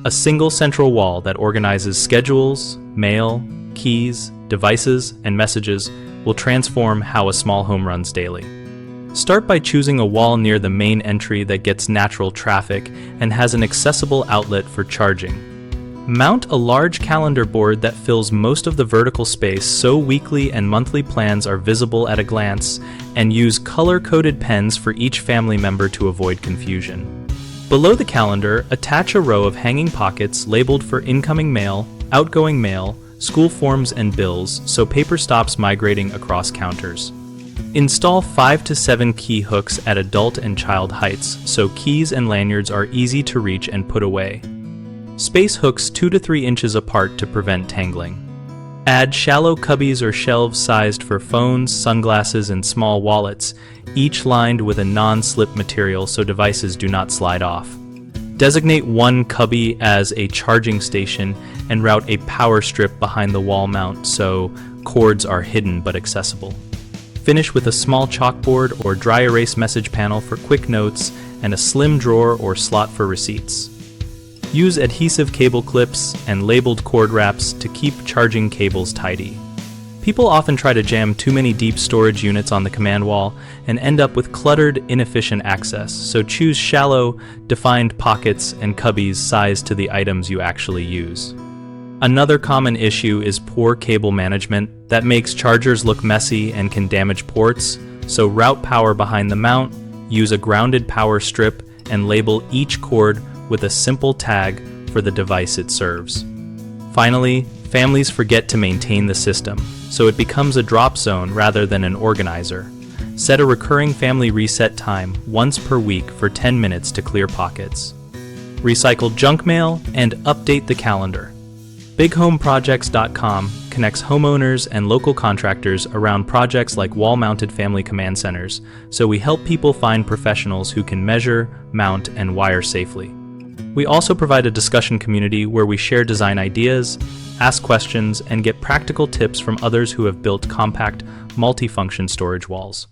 A single central wall that organizes schedules, mail, keys, devices, and messages will transform how a small home runs daily. Start by choosing a wall near the main entry that gets natural traffic and has an accessible outlet for charging. Mount a large calendar board that fills most of the vertical space so weekly and monthly plans are visible at a glance, and use color-coded pens for each family member to avoid confusion. Below the calendar, attach a row of hanging pockets labeled for incoming mail, outgoing mail, school forms, and bills so paper stops migrating across counters. Install 5 to 7 key hooks at adult and child heights so keys and lanyards are easy to reach and put away. Space hooks 2 to 3 inches apart to prevent tangling. Add shallow cubbies or shelves sized for phones, sunglasses, and small wallets, each lined with a non-slip material so devices do not slide off. Designate one cubby as a charging station and route a power strip behind the wall mount so cords are hidden but accessible. Finish with a small chalkboard or dry erase message panel for quick notes and a slim drawer or slot for receipts. Use adhesive cable clips and labeled cord wraps to keep charging cables tidy. People often try to jam too many deep storage units on the command wall and end up with cluttered, inefficient access, so choose shallow, defined pockets and cubbies sized to the items you actually use. Another common issue is poor cable management that makes chargers look messy and can damage ports, so route power behind the mount, use a grounded power strip, and label each cord with a simple tag for the device it serves. Finally, families forget to maintain the system, so it becomes a drop zone rather than an organizer. Set a recurring family reset time once per week for 10 minutes to clear pockets. Recycle junk mail and update the calendar. BigHomeProjects.com connects homeowners and local contractors around projects like wall-mounted family command centers, so we help people find professionals who can measure, mount, and wire safely. We also provide a discussion community where we share design ideas, ask questions, and get practical tips from others who have built compact, multifunction storage walls.